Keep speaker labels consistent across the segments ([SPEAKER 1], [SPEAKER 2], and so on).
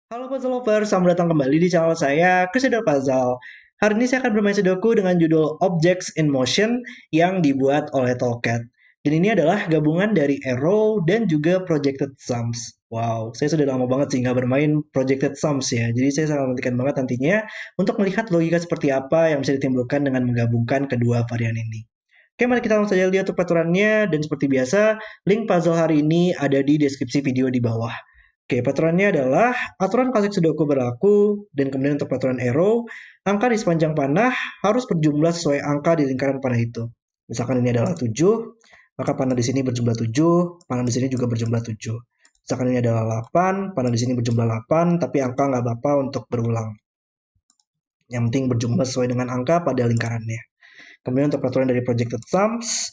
[SPEAKER 1] Halo Puzzle Lover, selamat datang kembali di channel saya, Crusader Puzzle. Hari ini saya akan bermain Sudoku dengan judul Objects in Motion yang dibuat oleh Tolkien. Dan ini adalah gabungan dari Arrow dan juga Projected Sums. Wow, saya sudah lama banget sih nggak bermain Projected Sums ya. Jadi saya sangat menantikan banget nantinya untuk melihat logika seperti apa yang bisa ditimbulkan dengan menggabungkan kedua varian ini. Oke, mari kita langsung saja lihat untuk peraturannya. Dan seperti biasa, link puzzle hari ini ada di deskripsi video di bawah. Oke, peraturannya adalah aturan klasik Sudoku berlaku, dan kemudian untuk peraturan arrow, angka di sepanjang panah harus berjumlah sesuai angka di lingkaran panah itu. Misalkan ini adalah 7, maka panah di sini berjumlah 7, panah di sini juga berjumlah 7. Misalkan ini adalah 8, panah di sini berjumlah 8, tapi angka nggak apa-apa untuk berulang. Yang penting berjumlah sesuai dengan angka pada lingkarannya. Kemudian untuk peraturan dari projected sums,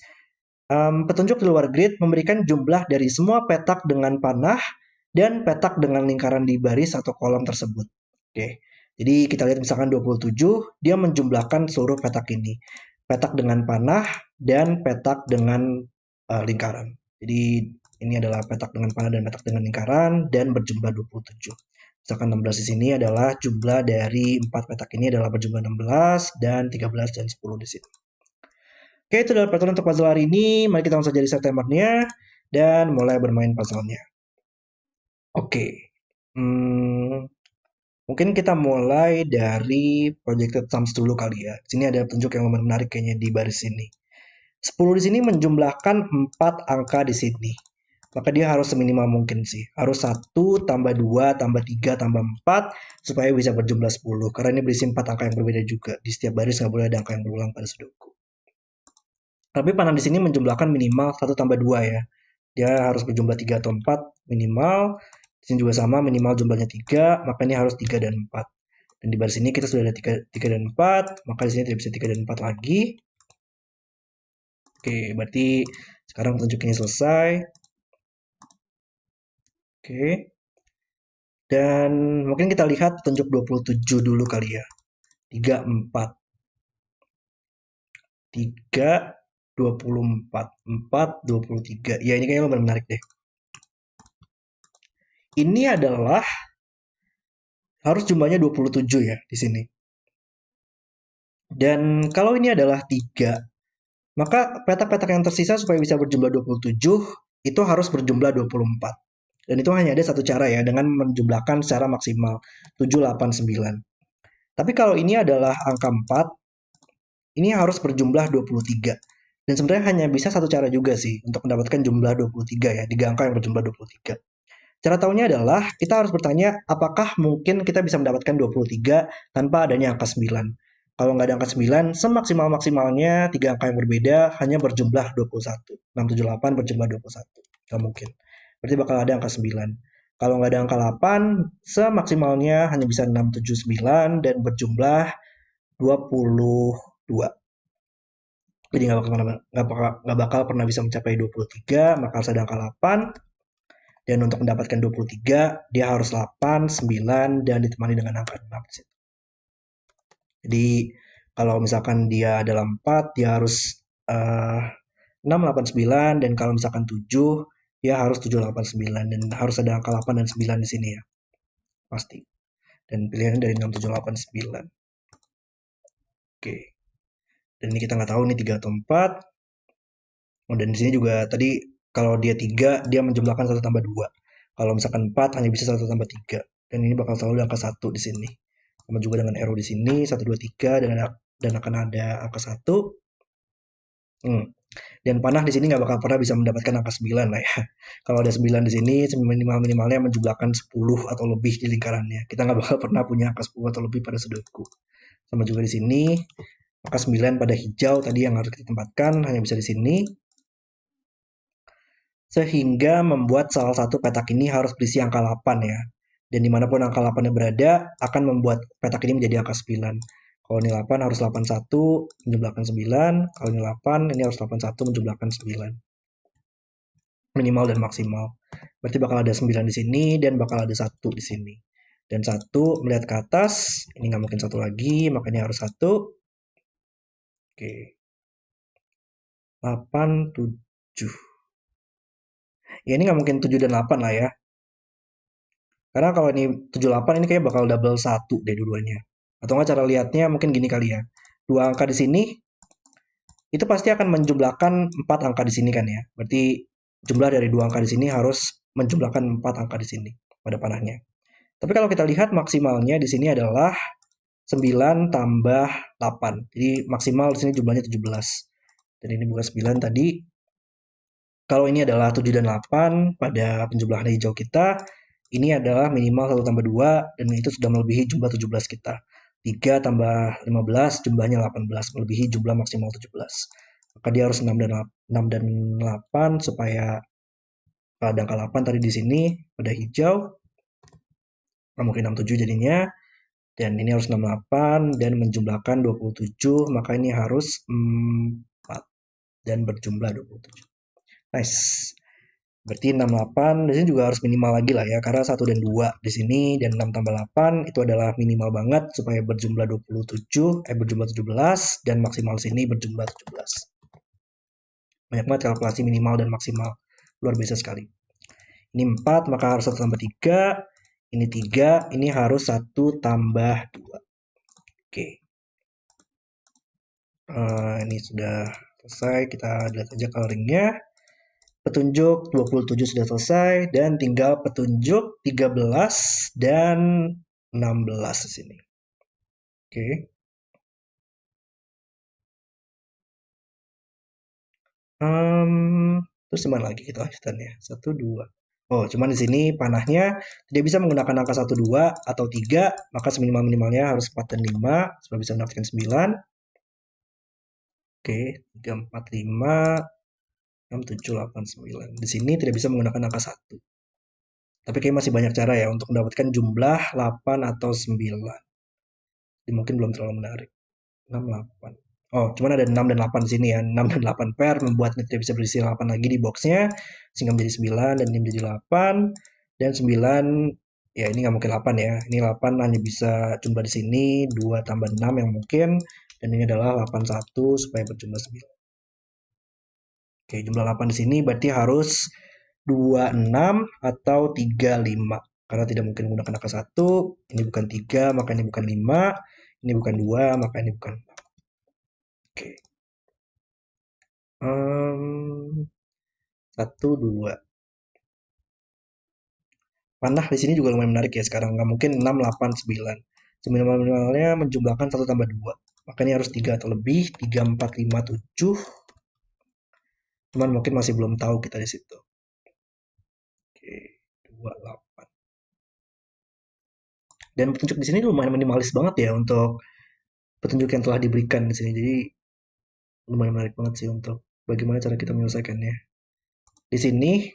[SPEAKER 1] petunjuk di luar grid memberikan jumlah dari semua petak dengan panah dan petak dengan lingkaran di baris atau kolom tersebut. Oke. Jadi kita lihat misalkan 27, dia menjumlahkan seluruh petak ini. Petak dengan panah dan petak dengan lingkaran. Jadi ini adalah petak dengan panah dan petak dengan lingkaran dan berjumlah 27. Misalkan 16 di sini adalah jumlah dari 4 petak ini adalah berjumlah 16 dan 13 dan 10 di sini. Oke, itu adalah peraturan untuk puzzle hari ini. Mari kita langsung jadi Septembernya dan mulai bermain puzzle-nya. Oke. Hmm, mungkin kita mulai dari projected sums dulu kali ya. Di sini ada petunjuk yang lumayan menarik kayaknya di baris ini. 10 di sini menjumlahkan 4 angka di sini. Maka dia harus seminimal mungkin sih. Harus 1 tambah 2 tambah 3 tambah 4 supaya bisa berjumlah 10. Karena ini berisi 4 angka yang berbeda juga. Di setiap baris nggak boleh ada angka yang berulang pada Sudoku. Tapi panah di sini menjumlahkan minimal 1 tambah 2 ya. Dia harus berjumlah 3 atau 4 minimal. Di sini juga sama, minimal jumlahnya 3, maka ini harus 3 dan 4. Dan di baris ini kita sudah ada 3 dan 4, maka di sini tidak bisa 3 dan 4 lagi. Oke, berarti sekarang petunjuk ini selesai. Oke. Dan mungkin kita lihat petunjuk 27 dulu kali ya. 3, 4. 3, 24. 4, 23. Ya, ini kayaknya lumayan menarik deh. Ini adalah harus jumlahnya 27 ya di sini. Dan kalau ini adalah 3, maka petak-petak yang tersisa supaya bisa berjumlah 27 itu harus berjumlah 24. Dan itu hanya ada satu cara ya, dengan menjumlahkan secara maksimal 7, 8, 9. Tapi kalau ini adalah angka 4, ini harus berjumlah 23. Dan sebenarnya hanya bisa satu cara juga sih untuk mendapatkan jumlah 23 ya, 3 angka yang berjumlah 23. Cara tahunya adalah kita harus bertanya apakah mungkin kita bisa mendapatkan 23 tanpa adanya angka 9. Kalau nggak ada angka 9, semaksimal-maksimalnya 3 angka yang berbeda hanya berjumlah 21. 678 berjumlah 21. Nggak mungkin. Berarti bakal ada angka 9. Kalau nggak ada angka 8, semaksimalnya hanya bisa 679 dan berjumlah 22. Jadi nggak bakal pernah bisa mencapai 23, maka harus ada angka 8. Dan untuk mendapatkan 23, dia harus 8, 9, dan ditemani dengan angka 6 di situ. Jadi kalau misalkan dia adalah 4, dia harus 6, 8, 9, dan kalau misalkan 7, dia harus 7, 8, 9, dan harus ada angka 8 dan 9 di sini ya, pasti. Dan pilihannya dari 6, 7, 8, 9. Oke. Dan ini kita nggak tahu nih 3 atau 4. Oh, dan di sini juga tadi kalau dia 3, dia menjumlahkan 1 tambah 2. Kalau misalkan 4, hanya bisa 1 tambah 3. Dan ini bakal selalu angka 1 di sini. Sama juga dengan arrow di sini, 1, 2, 3, dan akan ada angka 1. Dan panah di sini nggak bakal pernah bisa mendapatkan angka 9 lah ya. Kalau ada 9 di sini, minimal-minimalnya menjumlahkan 10 atau lebih di lingkarannya. Kita nggak bakal pernah punya angka 10 atau lebih pada Sudoku. Sama juga di sini, angka 9 pada hijau tadi yang harus kita tempatkan, hanya bisa di sini. Sehingga membuat salah satu petak ini harus berisi angka 8 ya. Dan dimanapun angka 8-nya berada, akan membuat petak ini menjadi angka 9. Kalau ini 8 harus 81 menjumlahkan 9. Kalau ini 8, ini harus 81 menjumlahkan 9. Minimal dan maksimal. Berarti bakal ada 9 di sini dan bakal ada 1 di sini. Dan 1 melihat ke atas, ini nggak mungkin 1 lagi, makanya harus 1. Oke. 8, 7. Ya ini nggak mungkin 7 dan 8 lah ya. Karena kalau ini 78 ini kayak bakal double 1 deh dua-duanya. Atau nggak cara lihatnya mungkin gini kali ya. Dua angka di sini itu pasti akan menjumlahkan 4 angka di sini kan ya. Berarti jumlah dari dua angka di sini harus menjumlahkan 4 angka di sini pada panahnya. Tapi kalau kita lihat maksimalnya di sini adalah 9 tambah 8. Jadi maksimal di sini jumlahnya 17. Dan ini bukan 9 tadi. Kalau ini adalah 7 dan 8 pada penjumlahan hijau kita, ini adalah minimal 1 tambah 2 dan itu sudah melebihi jumlah 17 kita. 3 tambah 15 jumlahnya 18, melebihi jumlah maksimal 17. Maka dia harus 6 dan 8 supaya pada angka 8 tadi di sini pada hijau, mungkin 67 jadinya. Dan ini harus 68 dan menjumlahkan 27, maka ini harus 4 dan berjumlah 27. Nice. Berarti 68 di sini juga harus minimal lagi lah ya, karena 1 dan 2 di sini dan 6 tambah 8 itu adalah minimal banget supaya berjumlah 17 dan maksimal sini berjumlah 17. Banyak banget kalkulasi minimal dan maksimal. Luar biasa sekali. Ini 4 maka harus 1 tambah 3. Ini 3, ini harus 1 tambah 2. Oke. Ini sudah selesai, kita lihat aja coloringnya. Petunjuk 27 sudah selesai dan tinggal petunjuk 13 dan 16 di sini. Oke. Terus mana lagi kita lanjutannya? 1, 2. Oh, cuman di sini panahnya tidak bisa menggunakan angka 1, 2 atau 3, maka seminimal-minimalnya harus 4 dan 5 supaya bisa mendapatkan 9. Oke, 3, 4, 5, 6, 7, 8, 9. Di sini tidak bisa menggunakan angka 1. Tapi kayak masih banyak cara ya untuk mendapatkan jumlah 8 atau 9. Jadi mungkin belum terlalu menarik. 6, 8. Oh, cuman ada 6 dan 8 di sini ya. 6 dan 8 pair membuat tidak bisa berisi 8 lagi di boxnya. Sehingga menjadi 9 dan ini menjadi 8. Dan 9, ya ini nggak mungkin 8 ya. Ini 8 hanya bisa jumlah di sini. 2 tambah 6 yang mungkin. Dan ini adalah 81 supaya berjumlah 9. Oke, jumlah 8 di sini berarti harus 26 atau 35. Karena tidak mungkin menggunakan angka 1. Ini bukan 3, maka ini bukan 5. Ini bukan 2, maka ini bukan 6. Oke. 1, 2. Panah di sini juga lumayan menarik ya sekarang. Nggak mungkin 6, 8, 9. Seminimal-minimalnya menjumlahkan 1 tambah 2. Makanya harus 3 atau lebih. 3, 4, 5, 7. Cuman mungkin masih belum tahu kita di situ. Oke, 2, 8. Dan petunjuk di sini lumayan minimalis banget ya untuk petunjuk yang telah diberikan di sini. Jadi lumayan menarik banget sih untuk bagaimana cara kita menyelesaikannya. Di sini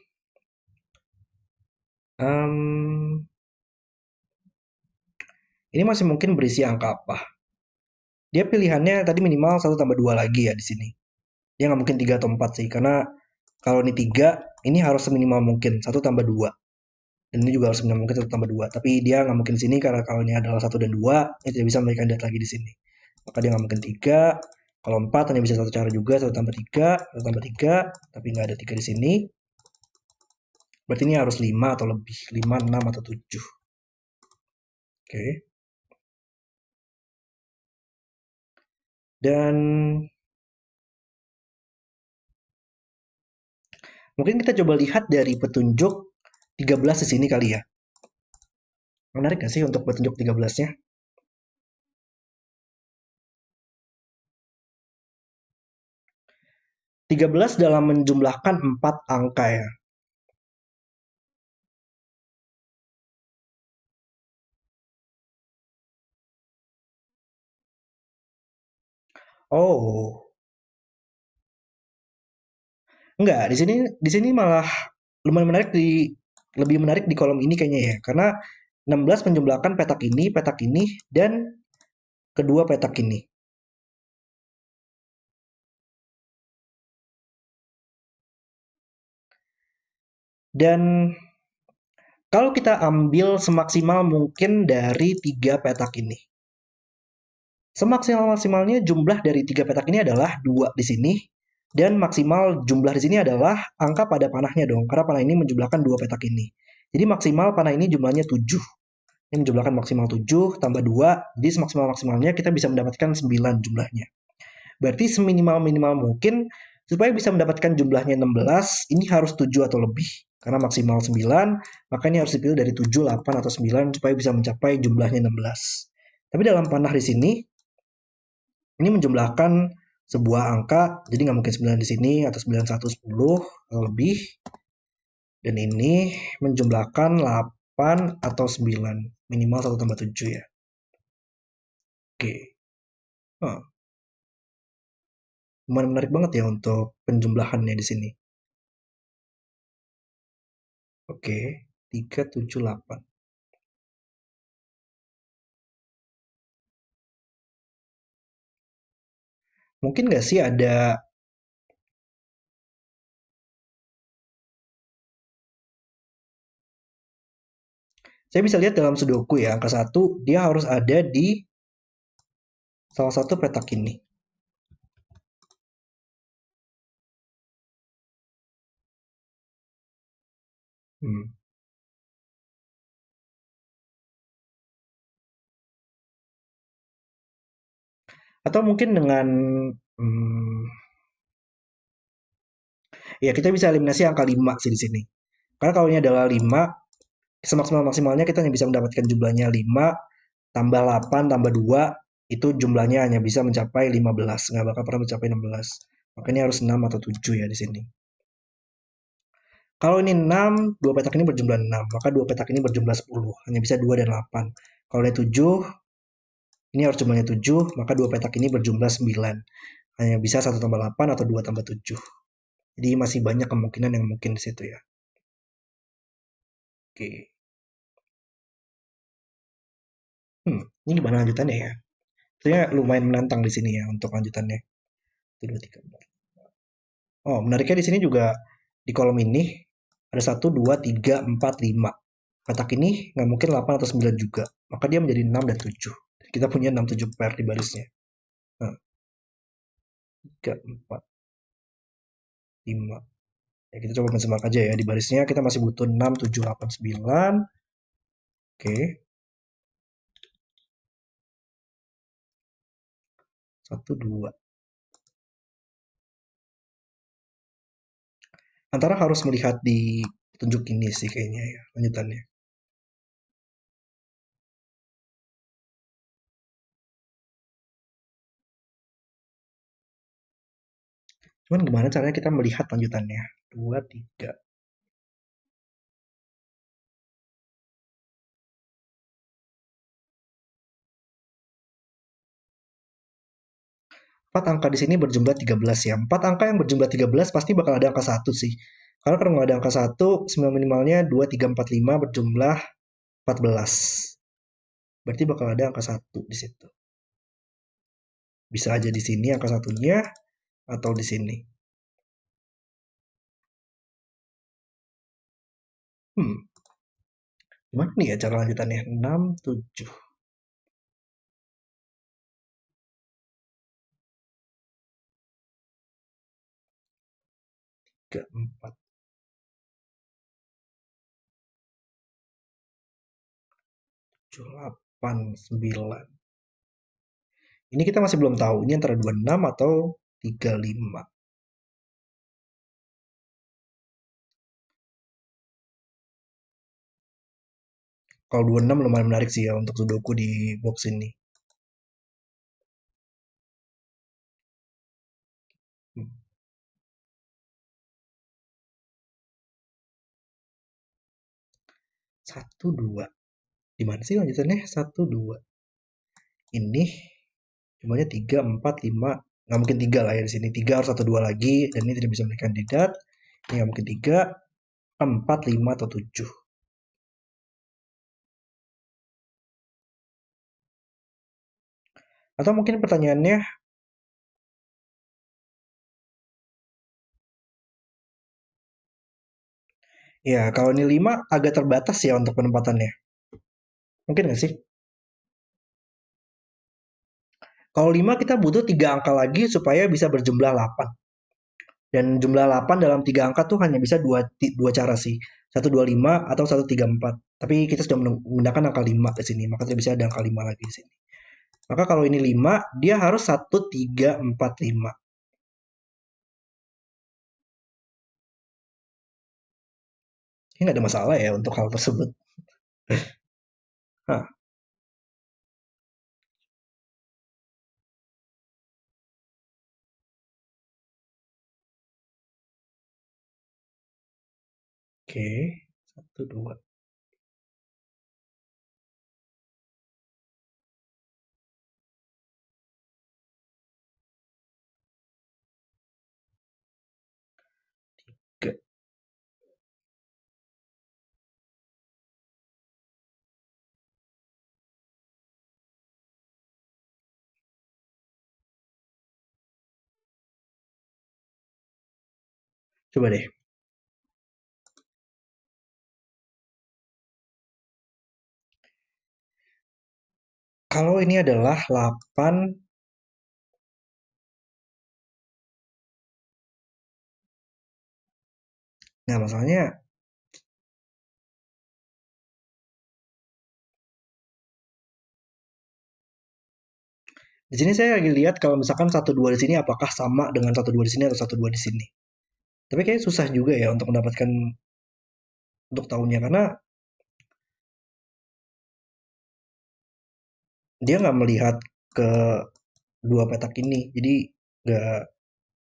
[SPEAKER 1] ini masih mungkin berisi angka apa? Dia pilihannya tadi minimal 1 tambah 2 lagi ya di sini. Dia nggak mungkin 3 atau 4 sih, karena kalau ini 3, ini harus seminimal mungkin 1 tambah 2. Dan ini juga harus seminimal mungkin 1 tambah 2. Tapi dia nggak mungkin sini karena kalau ini adalah 1 dan 2, ini tidak bisa memberikan data lagi di sini. Maka dia nggak mungkin 3. Kalau 4 hanya bisa satu cara juga, 1 tambah 3, 1 tambah 3, tapi nggak ada 3 di sini. Berarti ini harus 5 atau lebih, 5, 6, atau 7. Oke. Dan mungkin kita coba lihat dari petunjuk 13 di sini kali ya. Menarik nggak sih untuk petunjuk 13-nya? 13 dalam menjumlahkan 4 angka ya. Oh, enggak, di sini malah lumayan menarik lebih menarik di kolom ini kayaknya ya. Karena 16 menjumlahkan petak ini dan kedua petak ini. Dan kalau kita ambil semaksimal mungkin dari 3 petak ini. Semaksimal-maksimalnya jumlah dari 3 petak ini adalah 2 di sini. Dan maksimal jumlah di sini adalah angka pada panahnya dong. Karena panah ini menjumlahkan 2 petak ini. Jadi maksimal panah ini jumlahnya 7. Ini menjumlahkan maksimal 7 tambah 2. Jadi semaksimal-maksimalnya kita bisa mendapatkan 9 jumlahnya. Berarti seminimal-minimal mungkin supaya bisa mendapatkan jumlahnya 16, ini harus 7 atau lebih. Karena maksimal 9, maka ini harus dipilih dari 7, 8, atau 9 supaya bisa mencapai jumlahnya 16. Tapi dalam panah di sini, ini menjumlahkan sebuah angka, jadi nggak mungkin 9 di sini, atau 9, 1, 10, atau lebih. Dan ini menjumlahkan 8 atau 9, minimal 1 tambah 7 ya. Oke. Oh, lumayan menarik banget ya untuk penjumlahannya di sini. Oke, 3, 7, 8. Mungkin nggak sih ada, saya bisa lihat dalam sudoku ya, angka 1 dia harus ada di salah satu petak ini. Hmm. Atau mungkin dengan, hmm, ya kita bisa eliminasi angka 5 sih di sini. Karena kalau ini adalah 5, semaksimal-maksimalnya kita hanya bisa mendapatkan jumlahnya 5, tambah 8, tambah 2, itu jumlahnya hanya bisa mencapai 15, nggak bakal pernah mencapai 16. Makanya harus 6 atau 7 ya di sini. Kalau ini 6, dua petak ini berjumlah 6, maka dua petak ini berjumlah 10, hanya bisa 2 dan 8. Kalau ini 7, ini harus jumlahnya 7, maka dua petak ini berjumlah 9. Hanya bisa 1 tambah 8 atau 2 tambah 7. Jadi masih banyak kemungkinan yang mungkin di situ ya. Oke. Ini gimana lanjutannya ya? Sebenarnya lumayan menantang di sini ya untuk lanjutannya. 1, 2, 3, 4. Oh, menariknya di sini juga di kolom ini ada 1, 2, 3, 4, 5. Petak ini nggak mungkin 8 atau 9 juga. Maka dia menjadi 6 dan 7. Kita punya 6, 7 pair di barisnya. Nah, 3, 4, 5. Ya, kita coba mensimak aja ya. Di barisnya kita masih butuh 6, 7, 8, 9. Oke. 1, 2. Antara harus melihat di petunjuk ini sih kayaknya ya. Lanjutannya. Cuman gimana caranya kita melihat lanjutannya? 2, 3. 4 angka di sini berjumlah 13 ya. 4 angka yang berjumlah 13 pasti bakal ada angka 1 sih. Karena kalau nggak ada angka 1, sembilan minimalnya 2, 3, 4, 5 berjumlah 14. Berarti bakal ada angka 1 di situ. Bisa aja di sini angka satunya atau di sini. Hmm, gimana nih ya cara lanjutannya? 6, 7, 3, 4, 7, 8, 9. Ini kita masih belum tahu. Ini antara 26 atau 35. Kalau 26 lumayan menarik sih ya untuk Sudoku di box ini. 1, 2. Di mana sih lanjutannya? 1, 2. Ini jumlahnya 3, 4, 5. Nggak mungkin 3 lah ya di sini. 3 harus 1, 2 lagi. Dan ini tidak bisa menjadi kandidat. Ini nggak mungkin 3, 4, 5, atau 7. Atau mungkin pertanyaannya, ya kalau ini 5 agak terbatas ya untuk penempatannya. Mungkin nggak sih? Kalau 5 kita butuh 3 angka lagi supaya bisa berjumlah 8. Dan jumlah 8 dalam 3 angka tuh hanya bisa dua cara sih. 125 atau 134. Tapi kita sudah menggunakan angka 5 di sini, maka tidak bisa ada angka 5 lagi di sini. Maka kalau ini 5, dia harus 1345. Ini nggak ada masalah ya untuk hal tersebut. Hah, oke. 1, 2, 3. Coba deh. Kalau ini adalah 8, nah masalahnya di sini saya lagi lihat kalau misalkan 1, 2 di sini apakah sama dengan 1, 2 di sini atau 1, 2 di sini. Tapi kayaknya susah juga ya untuk mendapatkan untuk tahunnya karena dia nggak melihat ke dua petak ini. Jadi nggak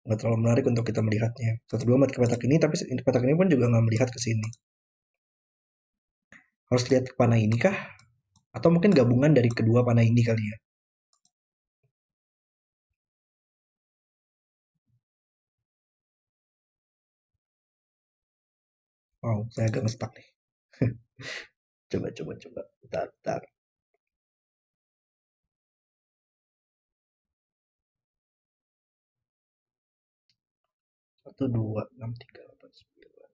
[SPEAKER 1] nggak terlalu menarik untuk kita melihatnya. 1, 2 melihat ke petak ini, tapi petak ini pun juga nggak melihat ke sini. Harus lihat ke panah ini kah? Atau mungkin gabungan dari kedua panah ini kali ya? Wow, saya agak ngestak nih. Coba, coba, coba. Bentar, bentar. 1, 2, 6, 3, 8, 9.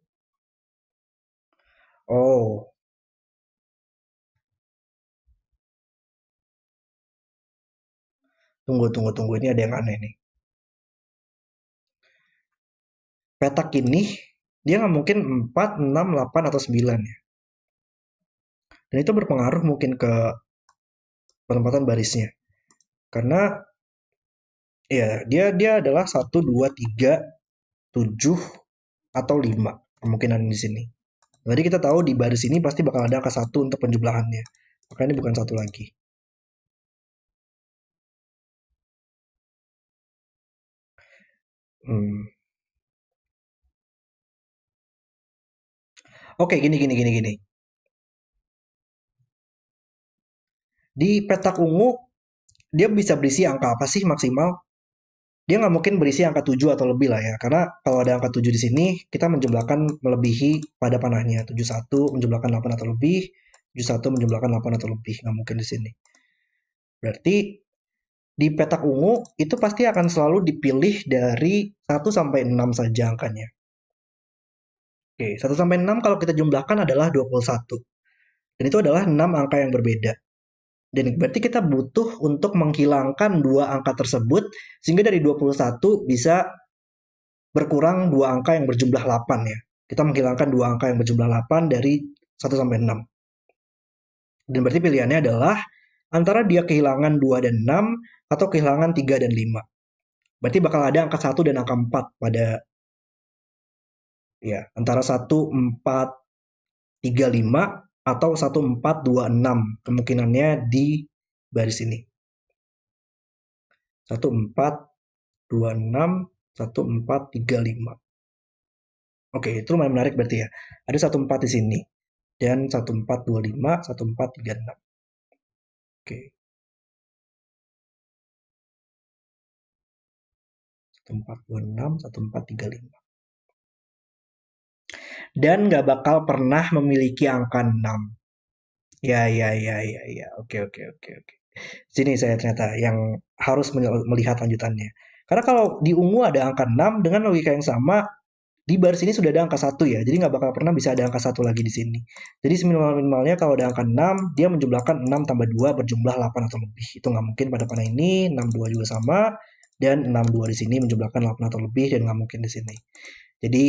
[SPEAKER 1] Oh, tunggu, tunggu, tunggu. Ini ada yang aneh nih. Petak ini, dia nggak mungkin 4, 6, 8, atau 9 ya. Dan itu berpengaruh mungkin ke penempatan barisnya. Karena ya dia dia adalah 1, 2, 3, 7 atau 5 kemungkinan di sini. Jadi kita tahu di baris ini pasti bakal ada angka 1 untuk penjumlahannya. Maka ini bukan 1 lagi. Hmm. Oke, gini gini gini gini. Di petak ungu dia bisa berisi angka apa sih maksimal? Dia nggak mungkin berisi angka 7 atau lebih lah ya. Karena kalau ada angka 7 di sini, kita menjumlahkan melebihi pada panahnya. 71 menjumlahkan 8 atau lebih, 71 menjumlahkan 8 atau lebih. Nggak mungkin di sini. Berarti di petak ungu itu pasti akan selalu dipilih dari 1 sampai 6 saja angkanya. Oke, 1 sampai 6 kalau kita jumlahkan adalah 21. Dan itu adalah 6 angka yang berbeda. Dan berarti kita butuh untuk menghilangkan dua angka tersebut sehingga dari 21 bisa berkurang dua angka yang berjumlah 8 ya. Kita menghilangkan dua angka yang berjumlah 8 dari 1 sampai 6. Dan berarti pilihannya adalah antara dia kehilangan 2 dan 6 atau kehilangan 3 dan 5. Berarti bakal ada angka 1 dan angka 4 pada ya antara 1435 atau 1426 kemungkinannya di baris ini. 1426 1435. Oke, itu lumayan menarik berarti ya. Ada 14 di sini dan 1425 1436. Oke, 1426 1435. Dan nggak bakal pernah memiliki angka 6. Ya, ya, ya, ya, ya. Oke, oke, oke, oke. Sini saya ternyata yang harus melihat lanjutannya. Karena kalau di ungu ada angka 6 dengan logika yang sama, di baris ini sudah ada angka 1 ya. Jadi nggak bakal pernah bisa ada angka 1 lagi di sini. Jadi seminimal-minimalnya kalau ada angka 6, dia menjumlahkan 6 tambah 2 berjumlah 8 atau lebih. Itu nggak mungkin pada panah ini, 62 juga sama, dan 62 di sini menjumlahkan 8 atau lebih, dan nggak mungkin di sini. Jadi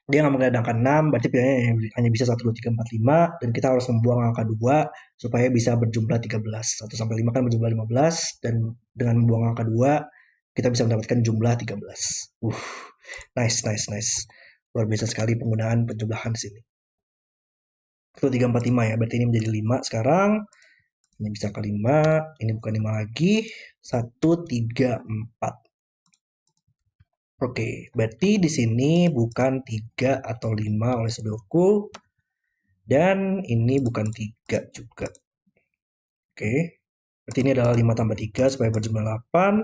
[SPEAKER 1] Dia nggak mungkin ada angka 6, berarti pilihannya hanya bisa 1, 2, 3, 4, 5, dan kita harus membuang angka 2 supaya bisa berjumlah 13. 1 sampai 5 kan berjumlah 15, dan dengan membuang angka 2, kita bisa mendapatkan jumlah 13. Nice, nice, nice. Luar biasa sekali penggunaan penjumlahan di sini. 1, 3, 4, 5 ya, berarti ini menjadi 5 sekarang. Ini bisa ke 5, ini bukan 5 lagi. 1, 3, 4. Oke, berarti di sini bukan 3 atau 5 oleh saudaraku. Dan ini bukan 3 juga. Oke, berarti ini adalah 5 tambah 3 supaya berjumlah 8.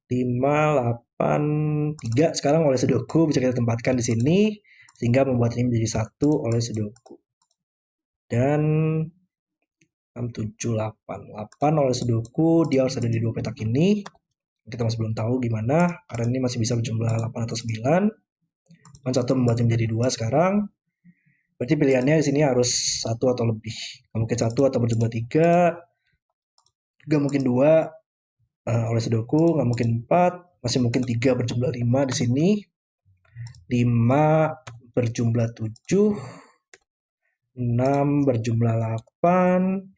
[SPEAKER 1] 5, 8, 3 sekarang oleh saudaraku bisa kita tempatkan di sini. Sehingga membuat ini menjadi 1 oleh saudaraku. Dan 6, 7, 8. 8 oleh saudaraku dia harus ada di dua petak ini. Kita masih belum tahu gimana, karena ini masih bisa berjumlah 8 atau 9. Kan 1 membuatnya menjadi 2 sekarang. Berarti pilihannya di sini harus 1 atau lebih. Nggak mungkin 1 atau berjumlah 3. Nggak mungkin 2 oleh saudaraku. Nggak mungkin 4. Masih mungkin 3 berjumlah 5 di sini. 5 berjumlah 7. 6 berjumlah 8.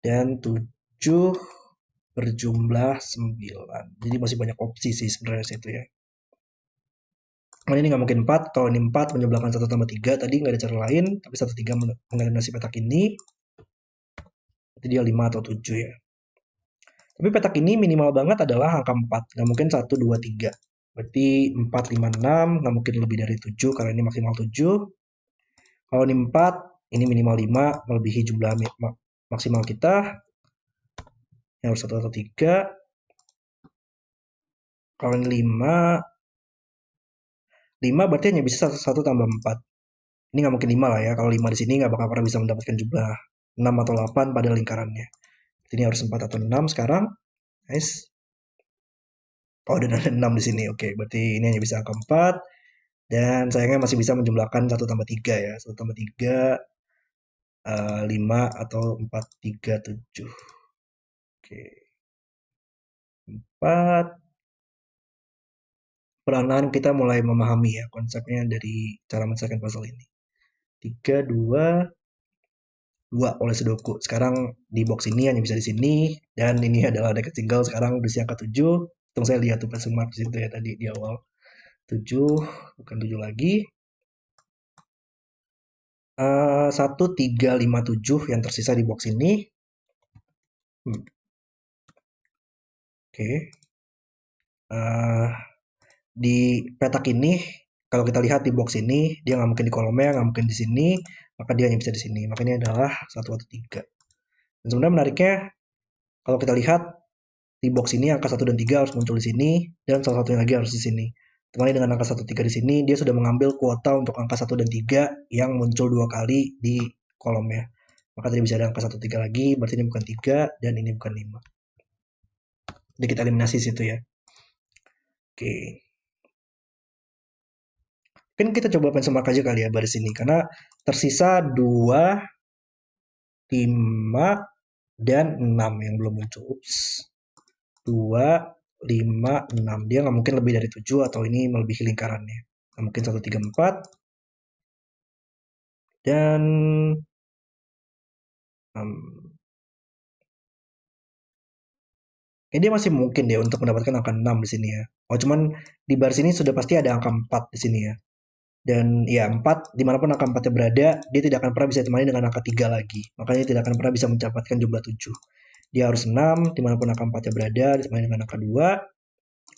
[SPEAKER 1] Dan 7 berjumlah 9. Jadi masih banyak opsi sih sebenarnya situ ya. Nah, ini nggak mungkin 4. Kalau ini 4 menjumlahkan 1 tambah 3 tadi nggak ada cara lain. Tapi 1, 3 mengeliminasi petak ini. Berarti dia 5 atau 7 ya. Tapi petak ini minimal banget adalah angka 4. Nggak mungkin 1, 2, 3. Berarti 4, 5, 6. Nggak mungkin lebih dari 7 karena ini maksimal 7. Kalau ini 4, ini minimal 5. Melebihi jumlah maksimal kita. Yang harus 1 atau 3. Kalau ini 5. 5 berarti hanya bisa 1 tambah 4. Ini nggak mungkin 5 lah ya. Kalau 5 di sini nggak bakal pernah bisa mendapatkan jumlah 6 atau 8 pada lingkarannya. Ini harus 4 atau 6 sekarang. Nice. Oh, dan ada 6 di sini. Oke, berarti ini hanya bisa angka 4. Dan sayangnya masih bisa menjumlahkan 1 tambah 3 ya. 1 tambah 3, 5 atau 4, 3, 7. Oke. 4. Perlahan kita mulai memahami ya konsepnya dari cara menyelesaikan puzzle ini. 3, 2, 2 oleh Sudoku. Sekarang di box ini hanya bisa di sini. Dan ini adalah deck single sekarang di angka 7. Tunggu saya lihat tuh question mark di situ ya tadi di awal. 7, bukan 7 lagi. 1, 3, 5, 7 yang tersisa di box ini. Oke. Di petak ini, kalau kita lihat di box ini, dia nggak mungkin di kolomnya, nggak mungkin di sini, maka dia hanya bisa di sini. Maka ini adalah 1 atau 3. Dan sebenarnya menariknya, kalau kita lihat di box ini angka 1 dan 3 harus muncul di sini, dan salah satunya lagi harus di sini. Temani dengan angka 1, 3 di sini, dia sudah mengambil kuota untuk angka 1 dan 3 yang muncul 2 kali di kolomnya. Maka tadi bisa ada angka 1, 3 lagi, berarti ini bukan 3, dan ini bukan 5. Jadi kita eliminasi situ ya. Oke. Mungkin kita coba benchmark aja kali ya baris ini. Karena tersisa 2, 5, dan 6 yang belum muncul. Ups. 2, 5, 6. Dia nggak mungkin lebih dari 7 atau ini melebihi lingkarannya. Nggak mungkin 1, 3, 4. Dan dia masih mungkin deh untuk mendapatkan angka 6 di sini ya. Oh, cuman di baris ini sudah pasti ada angka 4 di sini ya. Dan ya 4, dimanapun angka 4-nya berada, dia tidak akan pernah bisa ditemani dengan angka 3 lagi. Makanya tidak akan pernah bisa mendapatkan jumlah 7. Dia harus 6, dimanapun angka 4-nya berada, ditemani dengan angka 2.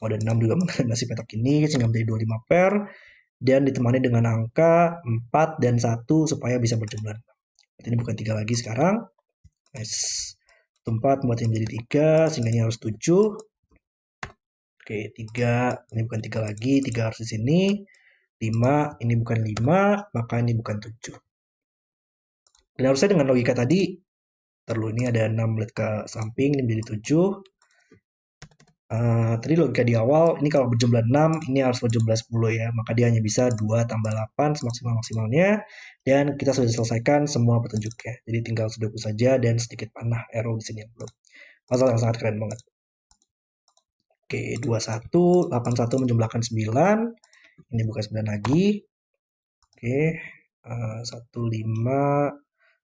[SPEAKER 1] Oh, dan 6 juga mengasih petak ini, sehingga menjadi 25 pair. Dan ditemani dengan angka 4 dan 1 supaya bisa berjumlah. Ini bukan 3 lagi sekarang. Nice. 4 membuatnya menjadi 3, sehingga ini harus 7. Oke, 3, ini bukan 3 lagi, 3 harus di sini. 5, ini bukan 5, maka ini bukan 7. Dan harusnya dengan logika tadi, terlalu ini ada 6 lihat ke samping, ini menjadi 7. Tadi logika di awal, ini kalau berjumlah 6, ini harus berjumlah 10 ya. Maka dia hanya bisa 2 tambah 8 semaksimal-maksimalnya. Dan kita sudah selesaikan semua petunjuknya. Jadi tinggal Sudoku saja dan sedikit panah arrow di sini yang belum. Puzzle yang sangat keren banget. Oke, 21, 81 menjumlahkan 9. Ini bukan 9 lagi. Oke, 1, 5.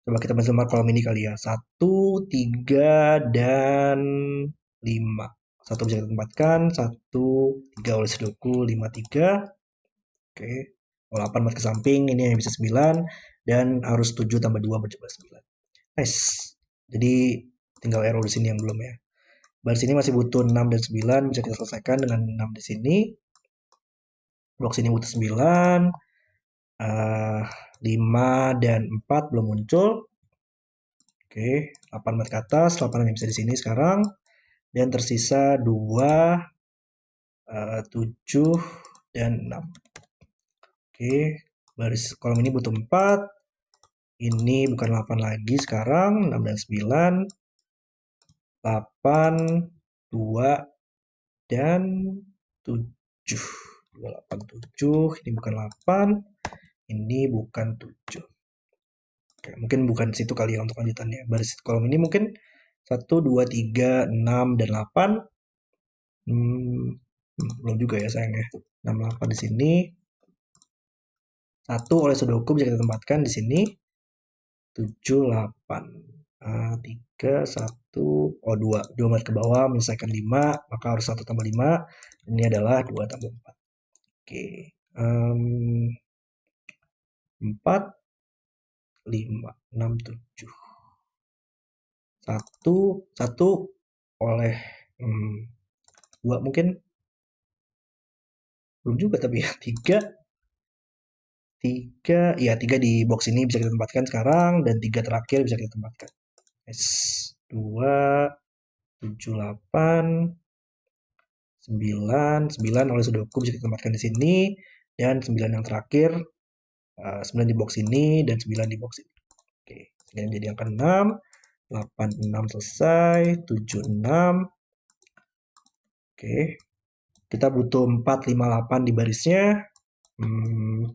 [SPEAKER 1] Coba kita menjelma kolom ini kali ya. 1, 3, dan 5. 1 bisa kita tempatkan. 1, 3 oleh Sudoku. 5, 3. Oke. 8 buat ke samping. Ini yang bisa 9. Dan harus 7 tambah 2 berjumlah 9. Nice. Jadi tinggal arrow di sini yang belum ya. Baris ini masih butuh 6 dan 9. Bisa kita selesaikan dengan 6 di sini. Blok sini butuh 9. 5 dan 4 belum muncul. Oke, 8 mat ke atas, 8 hanya bisa di sini sekarang. Dan tersisa 2, 7, dan 6. Oke, baris kolom ini butuh 4. Ini bukan 8 lagi sekarang, 6 dan 9. 8, 2, dan 7. 2, 8, 7. Ini bukan 8. Ini bukan 7. Oke, mungkin bukan situ kali ya untuk lanjutannya. Baris kolom ini mungkin 1, 2, 3, 6, dan 8. Belum juga ya sayang ya. 6, 8 di sini. 1 oleh Sudoku bisa kita tempatkan di sini. 7, 8. 3, 1, 2. 2 mat ke bawah menyelesaikan 5. Maka harus 1 tambah 5. Ini adalah 2 tambah 4. Oke. 4, 5, 6, 7. 1 oleh 2 mungkin. Belum juga tapi ya. 3, ya 3 di box ini bisa kita tempatkan sekarang. Dan 3 terakhir bisa kita tempatkan. Yes. 2, 7, 8, 9. 9 oleh Sudoku bisa kita tempatkan di sini. Dan 9 yang terakhir. 9 di box ini dan 9 di box ini. Oke, sehingga menjadi angka 6. 8, 6 selesai. 7, 6. Oke. Kita butuh 4, 5, 8 di barisnya. 4,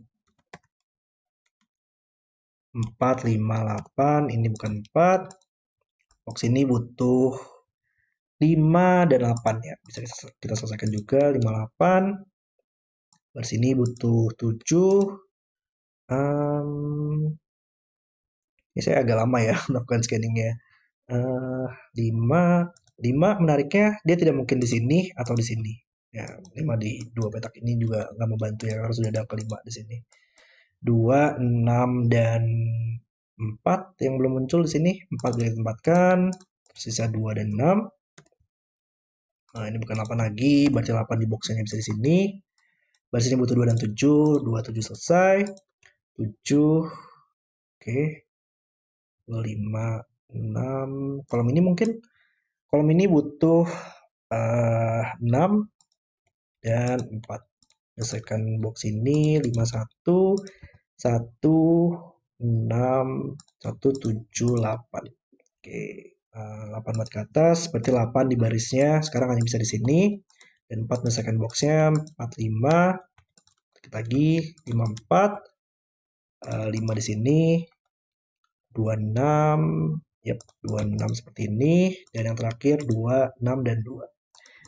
[SPEAKER 1] 5, 8. Ini bukan 4. Box ini butuh 5 dan 8 ya. Bisa kita selesaikan juga. 5, 8. Baris ini butuh 7. Ini saya agak lama ya melakukan scanningnya. 5. 5 menariknya dia tidak mungkin di sini atau di sini. Ya, 5 di 2 petak ini juga nggak membantu ya, harus sudah ada kelima di sini. 2, 6, dan 4 yang belum muncul di sini. 4 bisa ditempatkan. Tersisa 2 dan 6. Nah, ini bukan 8 lagi. Berarti 8 di boxnya bisa di sini. Baris ini butuh 2 dan 7. 2, 7 selesai. 7. Oke. 2, 5, 6. Kolom ini mungkin. Kolom ini butuh 6 dan 4. Selesaikan box ini. 5, 1. 1, 6, 1, 7, 8. Oke. 8 mat ke atas. Berarti 8 di barisnya. Sekarang hanya bisa di sini. Dan 4 menyelesaikan boxnya. 4, 5. Sedikit lagi. 5, 4. 5 di sini. 26. Yap, 26 seperti ini. Dan yang terakhir 2, 6, dan 2.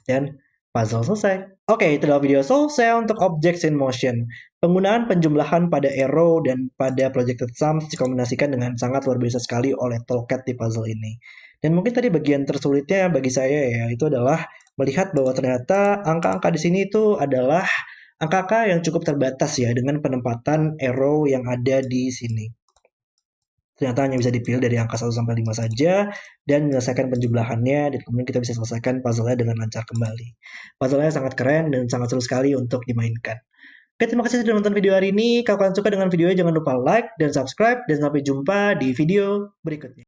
[SPEAKER 1] Dan puzzle selesai. Oke, itu adalah video selesai untuk Objects in Motion. Penggunaan penjumlahan pada arrow dan pada projected sums dikombinasikan dengan sangat luar biasa sekali oleh Tolkien di puzzle ini. Dan mungkin tadi bagian tersulitnya bagi saya ya, itu adalah melihat bahwa ternyata angka-angka di sini itu adalah angka-angka yang cukup terbatas ya dengan penempatan arrow yang ada di sini. Ternyata hanya bisa dipilih dari angka 1 sampai 5 saja dan menyelesaikan penjumlahannya dan kemudian kita bisa selesaikan puzzle-nya dengan lancar kembali. Puzzle-nya sangat keren dan sangat seru sekali untuk dimainkan. Oke, terima kasih sudah nonton video hari ini. Kalau kalian suka dengan videonya jangan lupa like dan subscribe dan sampai jumpa di video berikutnya.